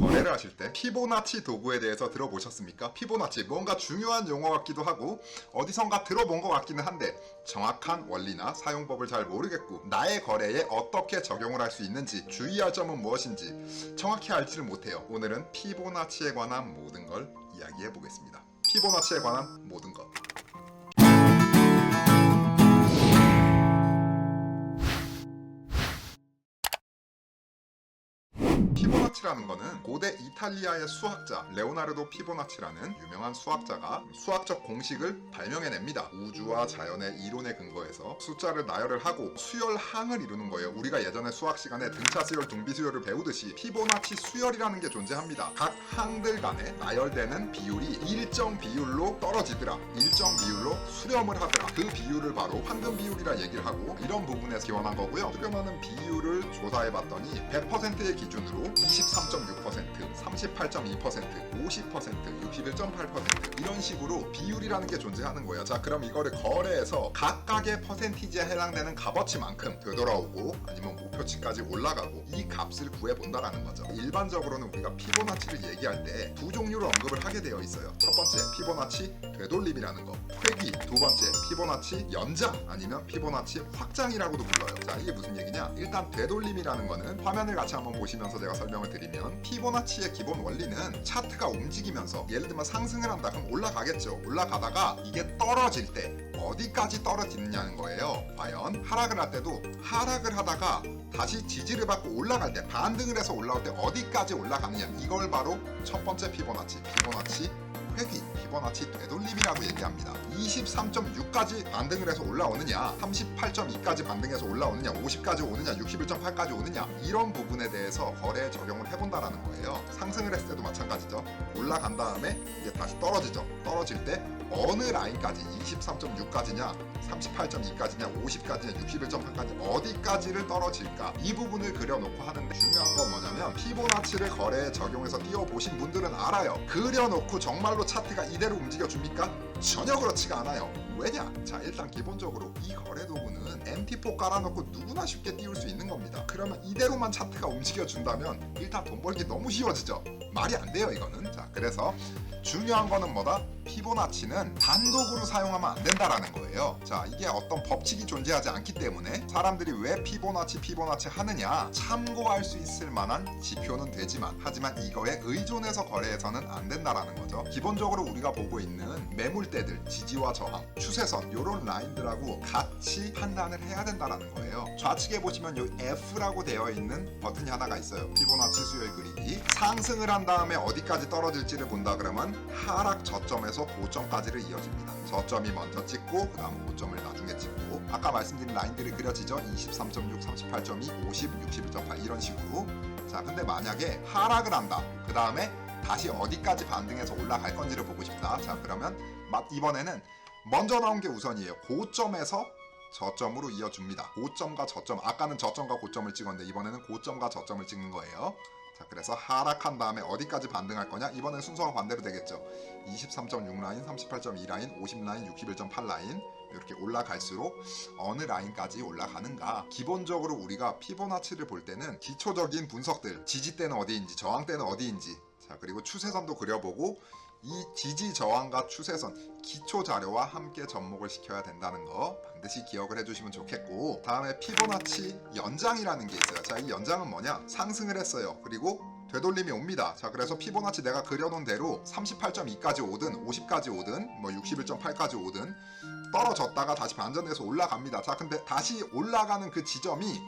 거래를 하실 때 피보나치 도구에 대해서 들어보셨습니까? 피보나치 뭔가 중요한 용어 같기도 하고 어디선가 들어본 것 같기는 한데 정확한 원리나 사용법을 잘 모르겠고 나의 거래에 어떻게 적용을 할 수 있는지 주의할 점은 무엇인지 정확히 알지를 못해요. 오늘은 피보나치에 관한 모든 걸 이야기해 보겠습니다. 피보나치에 관한 모든 것. 피보나치라는 거는 고대 이탈리아의 수학자 레오나르도 피보나치라는 유명한 수학자가 수학적 공식을 발명해냅니다. 우주와 자연의 이론에 근거해서 숫자를 나열을 하고 수열항을 이루는 거예요. 우리가 예전에 수학 시간에 등차 수열, 등비 수열을 배우듯이 피보나치 수열이라는 게 존재합니다. 각 항들 간에 나열되는 비율이 일정 비율로 떨어지더라. 일정 비율로 수렴을 하더라. 그 비율을 바로 황금 비율이라 얘기를 하고 이런 부분에서 기원한 거고요. 수렴하는 비율을 조사해봤더니 100%의 기준으로 23.6%, 38.2%, 50%, 61.8% 이런 식으로 비율이라는 게 존재하는 거예요. 자, 그럼 이거를 거래해서 각각의 퍼센티지에 해당되는 값어치만큼 되돌아오고 아니면 목표치까지 올라가고 이 값을 구해본다라는 거죠. 일반적으로는 우리가 피보나치를 얘기할 때 두 종류를 언급을 하게 되어 있어요. 첫 번째 피보나치 되돌림이라는 거, 회귀. 두 번째 피보나치 연장 아니면 피보나치 확장이라고도 불러요. 자, 이게 무슨 얘기냐? 일단 되돌림이라는 거는 화면을 같이 한번 보시면서 제가 설명을 드리면 피보나치의 기본 원리는 차트가 움직이면서 예를 들면 상승을 한다 그럼 올라가겠죠. 올라가다가 이게 떨어질 때 어디까지 떨어지느냐는 거예요. 과연 하락을 할 때도 하락을 하다가 다시 지지를 받고 올라갈 때 반등을 해서 올라올 때 어디까지 올라가느냐, 이걸 바로 첫 번째 피보나치 회귀, 피보나치 되돌림이라고 얘기합니다. 23.6까지 반등을 해서 올라오느냐, 38.2까지 반등해서 올라오느냐, 50까지 오느냐, 61.8까지 오느냐, 이런 부분에 대해서 거래에 적용을 해본다라는 거예요. 상승을 했을 때도 마찬가지죠. 올라간 다음에 이제 다시 떨어지죠. 떨어질 때 어느 라인까지, 23.6까지냐, 38.2까지냐, 50까지냐, 61.8까지 어디까지를 떨어질까, 이 부분을 그려놓고 하는데 중요한 건 뭐냐면 피보나치를 거래에 적용해서 띄워보신 분들은 알아요. 그려놓고 정말로 차트가 이대로 움직여줍니까? 전혀 그렇지가 않아요. 왜냐? 자, 일단 기본적으로 이 거래 도구는 MT4 깔아놓고 누구나 쉽게 띄울 수 있는 겁니다. 그러면 이대로만 차트가 움직여준다면 일단 돈 벌기 너무 쉬워지죠. 말이 안 돼요, 이거는. 자, 그래서 중요한 거는 뭐다? 피보나치는 단독으로 사용하면 안 된다라는 거예요. 자, 이게 어떤 법칙이 존재하지 않기 때문에 사람들이 왜 피보나치 하느냐, 참고할 수 있을 만한 지표는 되지만 하지만 이거에 의존해서 거래해서는 안 된다라는 거죠. 기본적으로 우리가 보고 있는 매물대들, 지지와 저항, 추세선 이런 라인들하고 같이 판단을 해야 된다라는 거예요. 좌측에 보시면 이 F라고 되어 있는 버튼이 하나가 있어요. 피보나치 수열 그리기. 상승을 한 다음에 어디까지 떨어질지를 본다 그러면 하락 저점에서 고점까지를 이어집니다. 저점이 먼저 찍고 그 다음 고점을 나중에 찍고 아까 말씀드린 라인들이 그려지죠. 23.6, 38.2, 50, 61.8 이런 식으로. 자, 근데 만약에 하락을 한다. 그 다음에 다시 어디까지 반등해서 올라갈 건지를 보고 싶다. 자, 그러면 이번에는 먼저 나온 게 우선이에요. 고점에서 저점으로 이어줍니다. 고점과 저점, 아까는 저점과 고점을 찍었는데 이번에는 고점과 저점을 찍는 거예요. 자, 그래서 하락한 다음에 어디까지 반등할 거냐? 이번엔 순서가 반대로 되겠죠. 23.6 라인, 38.2 라인, 50 라인, 61.8 라인 이렇게 올라갈수록 어느 라인까지 올라가는가. 기본적으로 우리가 피보나치를 볼 때는 기초적인 분석들, 지지대는 어디인지, 저항대는 어디인지, 자, 그리고 추세선도 그려보고 이 지지 저항과 추세선 기초 자료와 함께 접목을 시켜야 된다는 거 반드시 기억을 해주시면 좋겠고, 다음에 피보나치 연장이라는 게 있어요. 자, 이 연장은 뭐냐? 상승을 했어요. 그리고 되돌림이 옵니다. 자, 그래서 피보나치 내가 그려놓은 대로 38.2까지 오든 50까지 오든 뭐 61.8까지 오든 떨어졌다가 다시 반전해서 올라갑니다. 자, 근데 다시 올라가는 그 지점이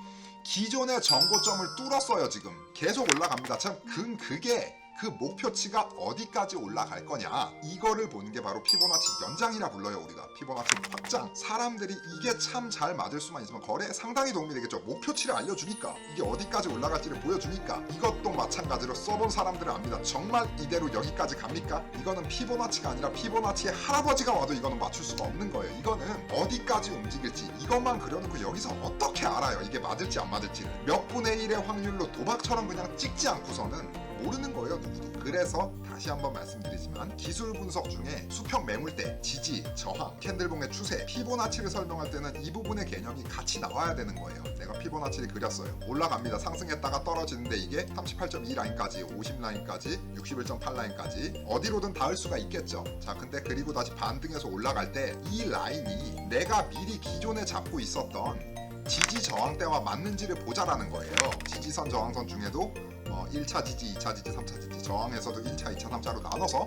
기존의 전고점을 뚫었어요. 지금 계속 올라갑니다. 참 그게 그 목표치가 어디까지 올라갈 거냐, 이거를 보는 게 바로 피보나치 연장이라 불러요. 우리가 피보나치 확장. 사람들이 이게 참 잘 맞을 수만 있으면 거래에 상당히 도움이 되겠죠. 목표치를 알려주니까, 이게 어디까지 올라갈지를 보여주니까. 이것도 마찬가지로 써본 사람들은 압니다. 정말 이대로 여기까지 갑니까? 이거는 피보나치가 아니라 피보나치의 할아버지가 와도 이거는 맞출 수가 없는 거예요. 이거는 어디까지 움직일지 이것만 그려놓고 여기서 어떻게 알아요? 이게 맞을지 안 맞을지를. 몇 분의 1의 확률로 도박처럼 그냥 찍지 않고서는 모르는 거예요. 누구도. 그래서 다시 한번 말씀드리지만 기술 분석 중에 수평 매물대, 지지, 저항, 캔들봉의 추세, 피보나치를 설명할 때는 이 부분의 개념이 같이 나와야 되는 거예요. 내가 피보나치를 그렸어요. 올라갑니다. 상승했다가 떨어지는데 이게 38.2 라인까지, 50 라인까지, 61.8 라인까지 어디로든 닿을 수가 있겠죠. 자, 근데 그리고 다시 반등해서 올라갈 때 이 라인이 내가 미리 기존에 잡고 있었던 지지 저항대와 맞는지를 보자라는 거예요. 지지선 저항선 중에도 1차 지지, 2차 지지, 3차 지지, 저항에서도 1차, 2차, 3차로 나눠서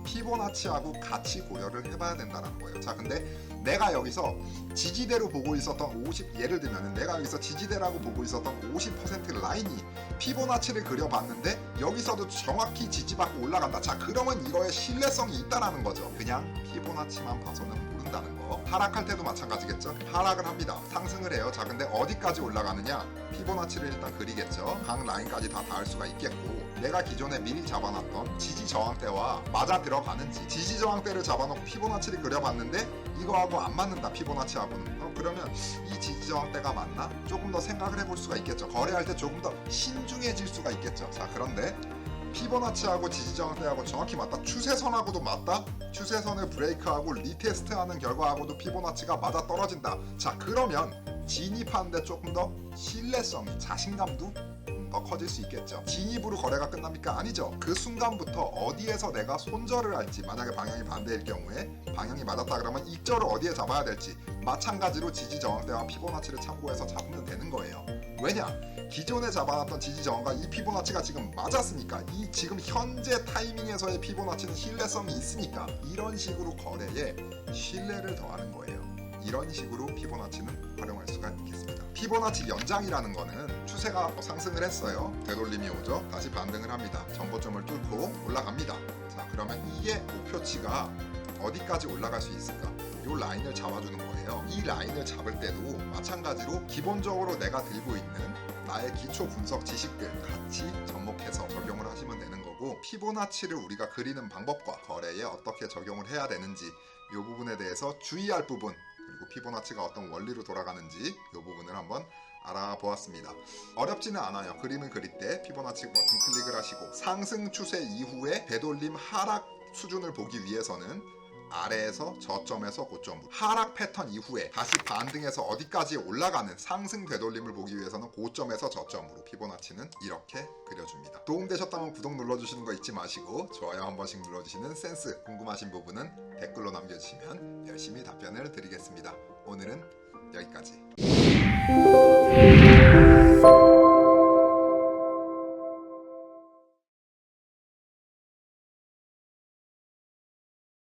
피보나치하고 같이 고려를 해봐야 된다는 거예요. 자, 근데 내가 여기서 지지대로 보고 있었던 50, 예를 들면 내가 여기서 지지대라고 보고 있었던 50% 라인이 피보나치를 그려봤는데 여기서도 정확히 지지받고 올라간다. 자, 그러면 이거에 신뢰성이 있다라는 거죠. 그냥 피보나치만 봐서는 모른다는 거. 하락할 때도 마찬가지겠죠. 하락을 합니다. 상승을 해요. 자, 근데 어디까지 올라가느냐? 피보나치를 일단 그리겠죠. 각 라인까지 다 닿을 수가 있겠고, 내가 기존에 미리 잡아놨던 지지 저항대와 맞아 들어가는지, 지지 저항대를 잡아놓고 피보나치를 그려봤는데 이거하고 안 맞는다, 피보나치하고는. 그러면 이 지지 저항대가 맞나? 조금 더 생각을 해볼 수가 있겠죠. 거래할 때 조금 더 신중해질 수가 있겠죠. 자, 그런데 피보나치하고 지지저항대하고 정확히 맞다, 추세선하고도 맞다, 추세선을 브레이크하고 리테스트하는 결과하고도 피보나치가 맞아 떨어진다. 자, 그러면 진입하는데 조금 더 신뢰성이, 자신감도 더 커질 수 있겠죠. 진입으로 거래가 끝납니까? 아니죠. 그 순간부터 어디에서 내가 손절을 할지, 만약에 방향이 반대일 경우에 방향이 맞았다 그러면 입절을 어디에 잡아야 될지 마찬가지로 지지 저항대와 피보나치를 참고해서 잡으면 되는 거예요. 왜냐? 기존에 잡아놨던 지지 저항과 이 피보나치가 지금 맞았으니까, 이 지금 현재 타이밍에서의 피보나치는 신뢰성이 있으니까 이런 식으로 거래에 신뢰를 더하는 거예요. 이런 식으로 피보나치는 활용할 수가 있겠습니다. 피보나치 연장이라는 거는 추세가 상승을 했어요. 되돌림이 오죠. 다시 반등을 합니다. 전고점을 뚫고 올라갑니다. 자, 그러면 이게 목표치가 어디까지 올라갈 수 있을까? 이 라인을 잡아주는 거예요. 이 라인을 잡을 때도 마찬가지로 기본적으로 내가 들고 있는 나의 기초 분석 지식들 같이 접목해서 적용을 하시면 되는 거고, 피보나치를 우리가 그리는 방법과 거래에 어떻게 적용을 해야 되는지 이 부분에 대해서 주의할 부분, 그리고 피보나치가 어떤 원리로 돌아가는지 이 부분을 한번 알아보았습니다. 어렵지는 않아요. 그림을 그릴 때 피보나치 버튼 클릭을 하시고 상승 추세 이후에 되돌림 하락 수준을 보기 위해서는 아래에서 저점에서 고점으로, 하락 패턴 이후에 다시 반등해서 어디까지 올라가는 상승 되돌림을 보기 위해서는 고점에서 저점으로 피보나치는 이렇게 그려줍니다. 도움되셨다면 구독 눌러주시는 거 잊지 마시고 좋아요 한 번씩 눌러주시는 센스, 궁금하신 부분은 댓글로 남겨주시면 열심히 답변을 드리겠습니다. 오늘은 여기까지.